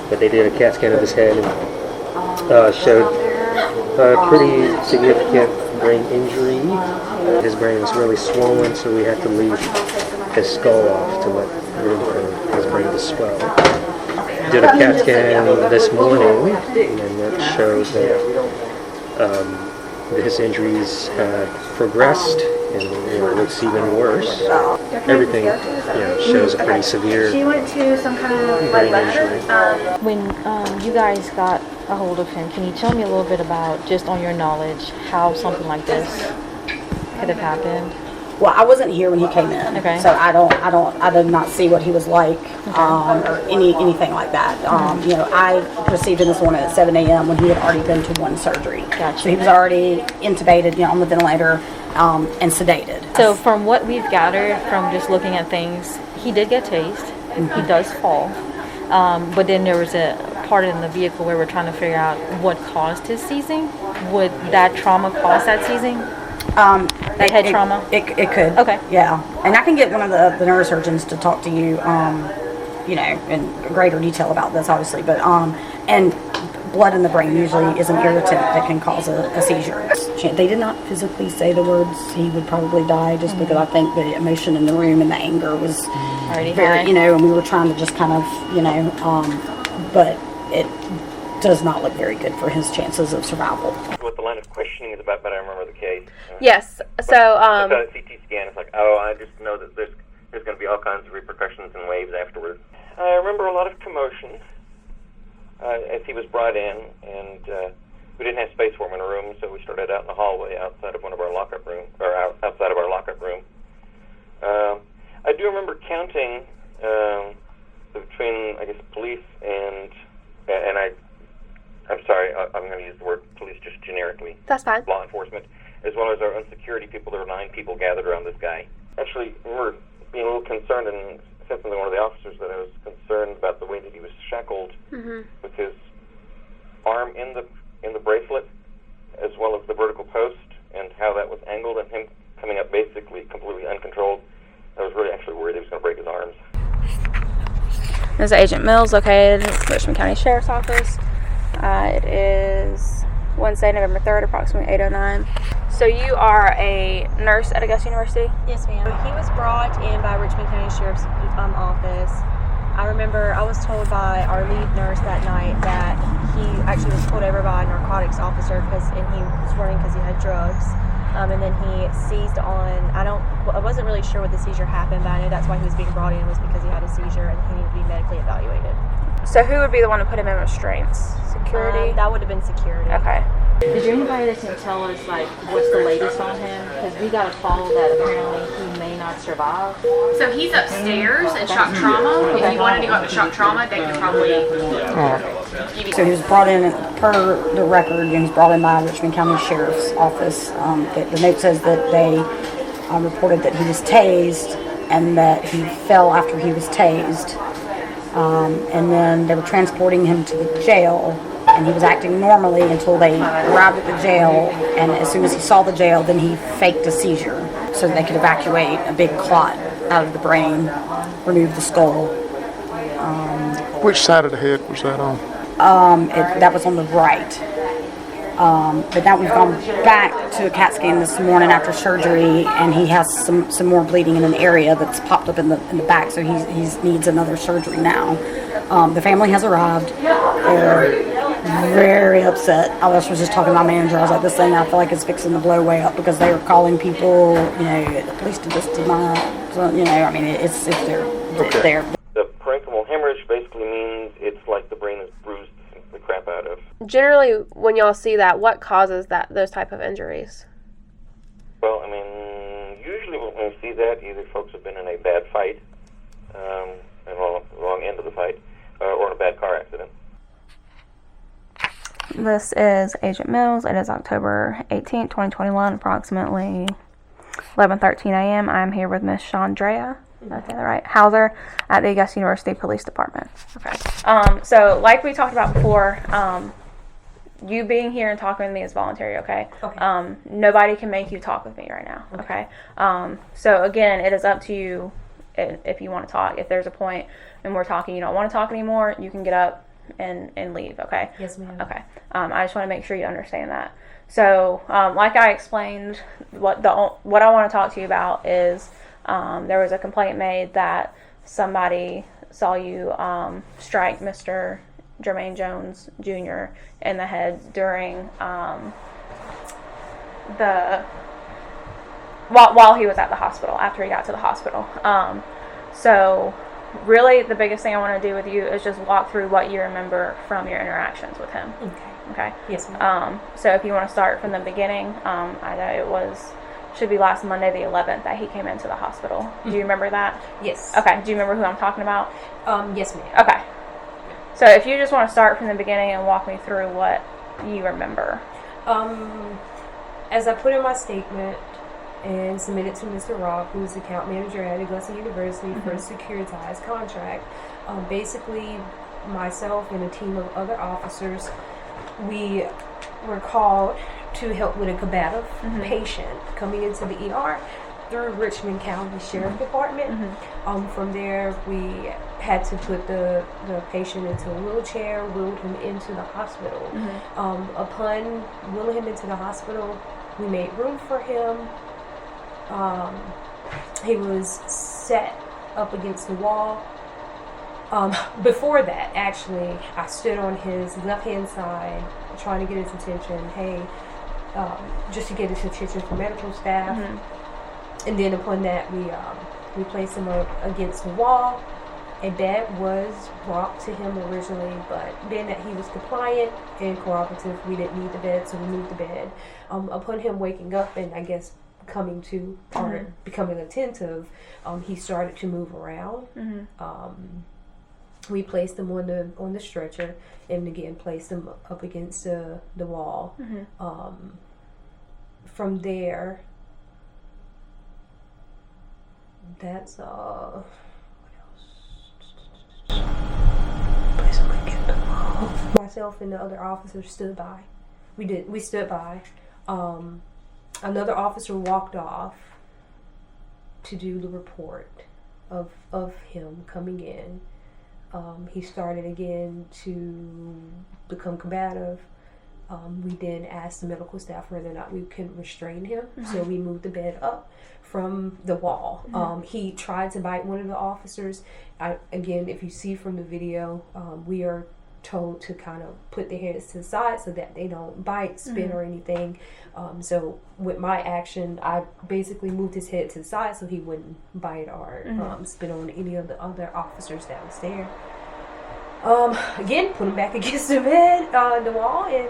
but they did a CAT scan of his head and showed a pretty significant brain injury. His brain was really swollen, so we had to leave his skull off to let room for his brain to swell. Did a CAT scan this morning, and that shows that his injuries had progressed, and it looks even worse. Everything, shows a pretty severe brain injury. When you guys got a hold of him, can you tell me a little bit about, just on your knowledge, how something like this could have happened? Well, I wasn't here when he came in, so I did not see what he was like, or anything like that. I received him this morning at 7 a.m. when he had already been to one surgery. Gotcha. So he was already intubated, on the ventilator, and sedated. So from what we've gathered from just looking at things, he did get tased. He does fall, but then there was a part in the vehicle where we're trying to figure out what caused his seizing. Would that trauma cause that seizing? Head trauma? It could. Okay. Yeah. And I can get one of the neurosurgeons to talk to you, in greater detail about this, obviously. But, and blood in the brain usually is an irritant that can cause a seizure. They did not physically say the words he would probably die, just because I think the emotion in the room and the anger was already very, high. and we were trying to just kind of, but it does not look very good for his chances of survival. What the line of questioning is about, but I remember the case. Yes. So, the CT scan, it's like, I just know that there's going to be all kinds of repercussions and waves afterwards. I remember a lot of commotion as he was brought in, and we didn't have space for him in a room, so we started out in the hallway outside of one of our lockup room, or outside of our lockup room. I do remember counting between, I guess, police and I'm sorry, I'm going to use the word police just generically. That's fine. Law enforcement, as well as our own security people. There were 9 people gathered around this guy. Actually, we were being a little concerned, and said to one of the officers that I was concerned about the way that he was shackled with his arm in the bracelet, as well as the vertical post, and how that was angled, and him coming up basically completely uncontrolled. I was really actually worried he was going to break his arms. This is Agent Mills, located in Richmond County Sheriffs Office. It is Wednesday, November 3rd, approximately 8:09. So you are a nurse at Augusta University? Yes, ma'am. He was brought in by Richmond County Sheriff's Office. I remember I was told by our lead nurse that night that he actually was pulled over by a narcotics officer and he was running because he had drugs. And then he seized on, I wasn't really sure what the seizure happened, but I know that's why he was being brought in, was because he had a seizure and he needed to be medically evaluated. So who would be the one to put him in restraints? Security? That would have been security. Okay. Is there anybody that can tell us, what's the latest on him? Because we got a call that apparently he may not survive. So he's upstairs in shock trauma. If you wanted to go up to shock trauma, they could probably give you. So he was brought in, per the record, he was brought in by Richmond County Sheriff's Office. The note says that they reported that he was tased and that he fell after he was tased. And then they were transporting him to the jail, and he was acting normally until they arrived at the jail, and as soon as he saw the jail, then he faked a seizure so that they could evacuate a big clot out of the brain, remove the skull. Which side of the head was that on? That was on the right. But now we've gone back to a CAT scan this morning after surgery, and he has some more bleeding in an area that's popped up in the back, so he needs another surgery now. The family has arrived. They're very upset. I was just talking to my manager. I was like, this thing I feel like it's fixing to blow way up, because they were calling people, the police did this tonight. So, it's they're there. The parenchymal hemorrhage basically means it's like the brain is bruised the crap out of. Generally, when y'all see that, what causes those type of injuries? Well, usually when we see that, either folks have been in a bad fight, and on the wrong end of the fight, or in a bad car accident. This is Agent Mills. It is October 18th, 2021, approximately 11:13 a.m. I'm here with Miss Shondrea Houser at the Augusta University Police Department. Okay. So like we talked about before, you being here and talking with me is voluntary, okay? Okay. Nobody can make you talk with me right now, okay? So again, it is up to you if you want to talk. If there's a point and we're talking, you don't want to talk anymore, you can get up and leave. Okay. Yes, ma'am. Okay. I just want to make sure you understand that. So, like I explained, what I want to talk to you about is there was a complaint made that somebody saw you strike Mr. Jermaine Jones Jr. in the head during while he was at the hospital, after he got to the hospital. So really the biggest thing I want to do with you is just walk through what you remember from your interactions with him. Okay. Yes, ma'am. So if you want to start from the beginning, I know should be last Monday the 11th that he came into the hospital. Do you remember that? Yes. Okay. Do you remember who I'm talking about? Yes, ma'am. Okay. So if you just want to start from the beginning and walk me through what you remember. As I put in my statement and submitted to Mr. Rock, who's the account manager at Augusta University for a securitized contract, basically myself and a team of other officers, we were called to help with a combative patient coming into the ER through Richmond County Sheriffs Department. From there, we had to put the patient into a wheelchair, wheeled him into the hospital. Upon wheeling him into the hospital, we made room for him. He was set up against the wall. Before that, actually, I stood on his left-hand side trying to get his attention. Hey, just to get his attention from medical staff. And then upon that, we placed him against the wall. A bed was brought to him originally, but being that he was compliant and cooperative, we didn't need the bed, so we moved the bed. Upon him waking up and I guess coming to or becoming attentive, he started to move around. We placed him on the stretcher and again placed him up against the wall. From there, that's what else? Myself and the other officers stood by. We stood by. Another officer walked off to do the report of him coming in. He started again to become combative. We then asked the medical staff whether or not we could restrain him. So we moved the bed up from the wall. He tried to bite one of the officers. Again, if you see from the video, we are told to kind of put their heads to the side so that they don't bite, spit, or anything. So with my action, I basically moved his head to the side so he wouldn't bite or spit on any of the other officers that was there. Again, put him back against the bed, the wall, and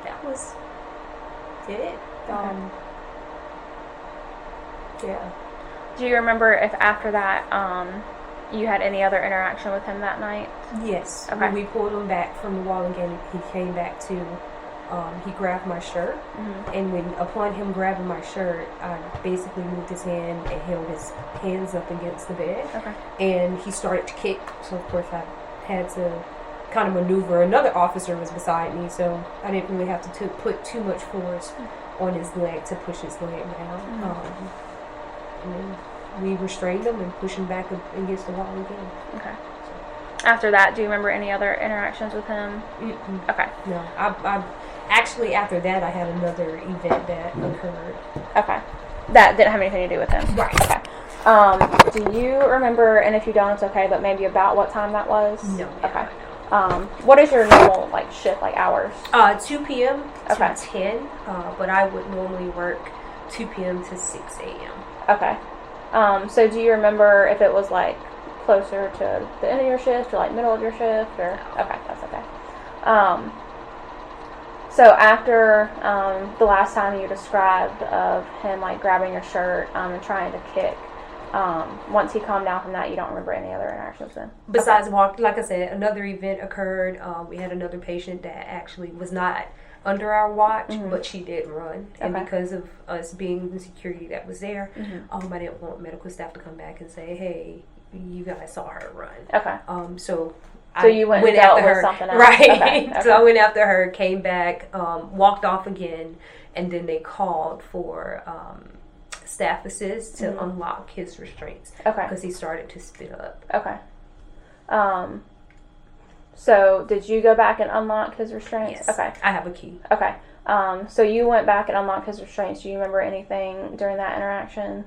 that was it. Yeah. Do you remember if after that you had any other interaction with him that night? Yes. Okay. When we pulled him back from the wall again, he came back to, he grabbed my shirt. And upon him grabbing my shirt, I basically moved his hand and held his hands up against the bed. And he started to kick. So, of course, I had to kind of maneuver. Another officer was beside me, so I didn't really have to put too much force on his leg to push his leg down. And then we restrained him and pushed him back against the wall again. Okay. After that, do you remember any other interactions with him? Okay. No. I actually, after that, I had another event that occurred. Okay. That didn't have anything to do with him? Right. Okay. Do you remember, and if you don't, it's okay, but maybe about what time that was? No. Okay. What is your normal, shift, hours? 2 p.m. to Okay. 10, but I would normally work 2 p.m. to 6 a.m. Okay. So do you remember if it was, closer to the end of your shift or, middle of your shift? Or okay, that's okay. So after the last time you described of him, grabbing your shirt and trying to kick, once he calmed down from that, you don't remember any other interactions then? Besides like I said, another event occurred. We had another patient that actually was not under our watch, but she did run. And because of us being the security that was there, I didn't want medical staff to come back and say, hey, you guys saw her run. Okay. So you went and dealt with something else? Right. Okay. So I went after her, came back, walked off again, and then they called for staff assist to unlock his restraints. Okay. Because he started to spit up. Okay. So, did you go back and unlock his restraints? Yes. Okay. I have a key. Okay. So you went back and unlocked his restraints. Do you remember anything during that interaction?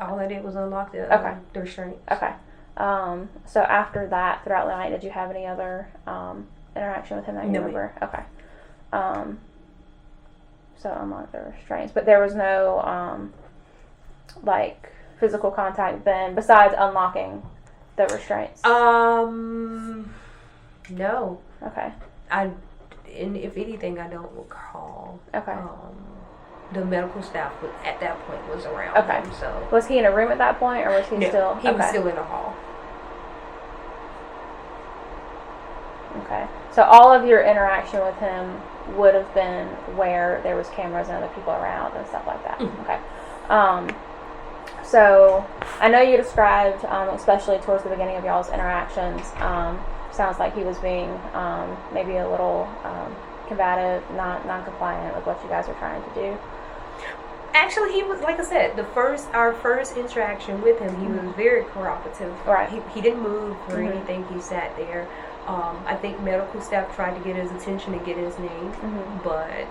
All I did was unlock the restraints. Okay. So after that, throughout the night, did you have any other interaction with him that you remember? Okay. So unlock the restraints, but there was no like physical contact then, besides unlocking the restraints. No. Okay. And if anything, I don't recall. Okay. The medical staff at that point was around Okay. him, so. Was he in a room at that point, or was he still? He was still in the hall. Okay. So all of your interaction with him would have been where there was cameras and other people around and stuff like that. Mm-hmm. Okay. So I know you described, especially towards the beginning of y'all's interactions, sounds like he was being maybe a little combative, non-compliant with what you guys were trying to do. Actually, he was, like I said, our first interaction with him, he was very cooperative. Right. He didn't move or anything. He sat there. I think medical staff tried to get his attention and get his name, but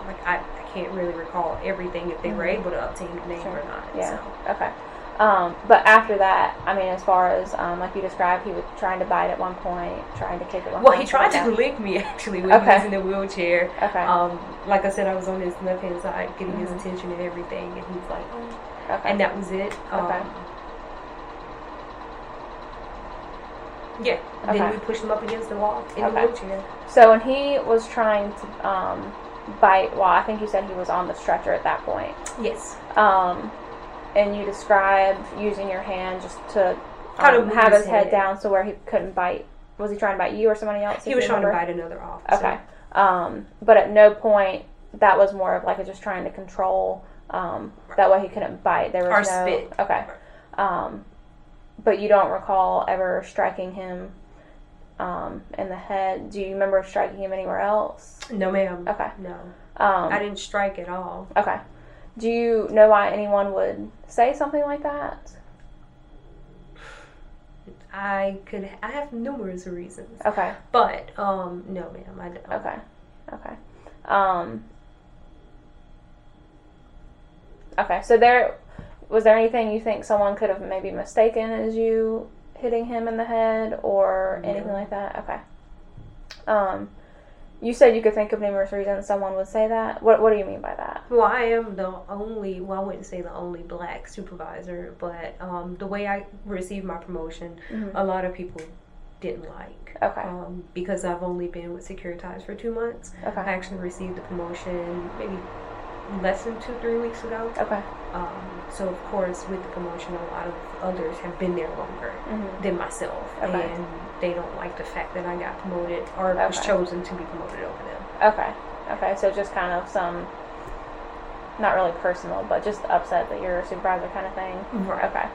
like I can't really recall everything if they were able to obtain the name or not. Yeah. So. Okay. But after that, I mean, as far as like you described, he was trying to bite at one point, trying to kick at one point. Well, he tried to lick me actually when he was in the wheelchair. Okay. Like I said, I was on his left hand side, getting his attention and everything, and he was like, Okay. and that was it. Okay. Yeah. Okay. Then we pushed him up against the wall in the wheelchair. So when he was trying to bite, well, I think you said he was on the stretcher at that point. Yes. And you described using your hand just to Kind of have move his head down so where he couldn't bite. Was he trying to bite you or somebody else? He was trying to bite another officer. Okay. But at no point that was more of like a just trying to control. That way he couldn't bite. There was Or no spit. Okay. But you don't recall ever striking him in the head. Do you remember striking him anywhere else? No, ma'am. Okay. No. I didn't strike at all. Okay. Do you know why anyone would say something like that? I have numerous reasons. Okay. But, no, ma'am, I don't. Okay. Okay. So was there anything you think someone could have maybe mistaken as you hitting him in the head or anything like that? Okay. You said you could think of numerous reasons someone would say that. What do you mean by that? Well, I am I wouldn't say the only black supervisor, but the way I received my promotion, a lot of people didn't like. Okay. Because I've only been with Securitize for 2 months. Okay. I actually received the promotion maybe less than 2-3 weeks ago. Okay. So of course, with the promotion, a lot of others have been there longer than myself, Okay. and they don't like the fact that I got promoted or was chosen to be promoted over them. Okay. So just kind of some, not really personal, but just upset that you're a supervisor kind of thing. Right. Okay.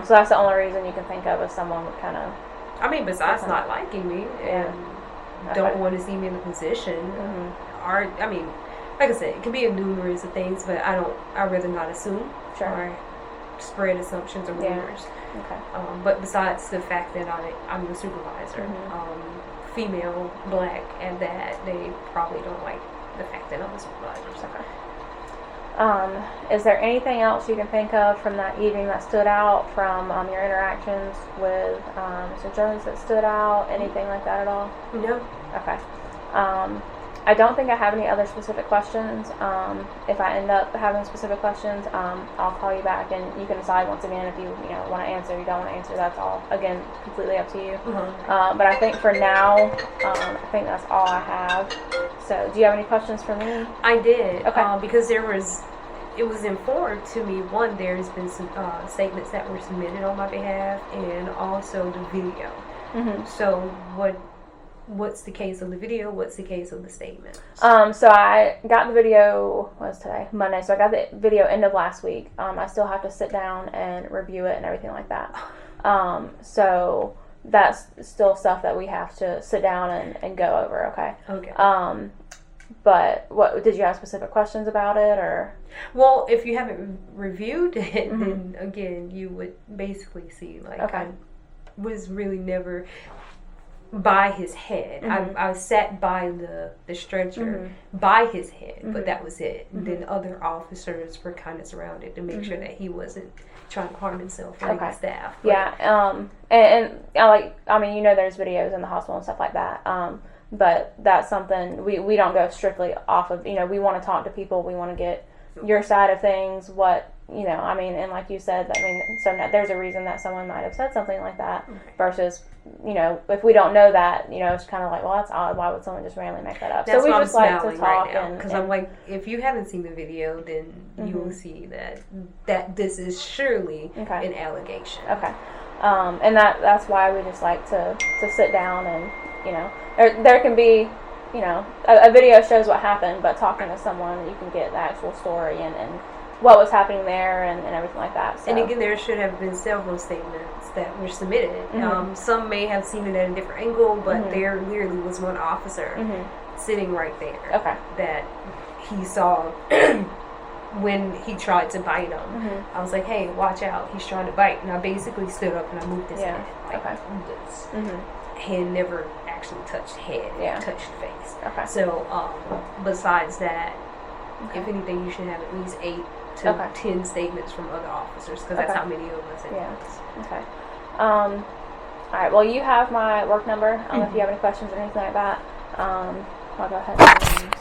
So that's the only reason you can think of as someone would kind of. I mean, besides not liking me and don't want to see me in the position, or I mean, like I said, it can be numerous of things, but I'd rather not assume or spread assumptions or rumors. Okay. But besides the fact that I'm the supervisor, female, black, and that, they probably don't like the fact that I'm a supervisor. So. Okay. Is there anything else you can think of from that evening that stood out from your interactions with Mr. Jones that stood out? Anything like that at all? No. Okay. I don't think I have any other specific questions. If I end up having specific questions, I'll call you back and you can decide once again if you want to answer, you don't want to answer. That's all, again, completely up to you. But I think for now, I think that's all I have. So do you have any questions for me? I did. Okay. Because it was informed to me, one, there's been some statements that were submitted on my behalf, and also the video. So what's the case of the video? What's the case of the statement? So I got the video, what was today? Monday. So I got the video end of last week. I still have to sit down and review it and everything like that. So that's still stuff that we have to sit down and go over, okay? Okay. But what did you have specific questions about it, or? Well, if you haven't reviewed it, then again, you would basically see, like, I was really never by his head. I sat by the stretcher by his head, but that was it. And then other officers were kind of surrounded to make sure that he wasn't trying to harm himself or the staff. But Yeah, and I mean, there's videos in the hospital and stuff like that. But that's something we don't go strictly off of. We want to talk to people. We want to get your side of things. What I mean, and like you said, I mean, so there's a reason that someone might have said something like that. Versus, if we don't know that, it's kind of like, well, that's odd. Why would someone just randomly make that up? That's so we what just I'm like to smiling talk right now, because I'm like, if you haven't seen the video, then you will see that this is surely an allegation. Okay. And that's why we just like to sit down and, there can be, a video shows what happened, but talking to someone, you can get the actual story and what was happening there and everything like that. So. And again, there should have been several statements that were submitted. Some may have seen it at a different angle, but there literally was one officer sitting right there that he saw when he tried to bite him. I was like, hey, watch out, he's trying to bite. And I basically stood up and I moved his head. This. Hand never actually touched head, it touched face. So besides that, if anything, you should have at least 8 to 10 statements from other officers, because that's how many of us it was. Okay. All right, well, you have my work number. If you have any questions or anything like that, I'll go ahead and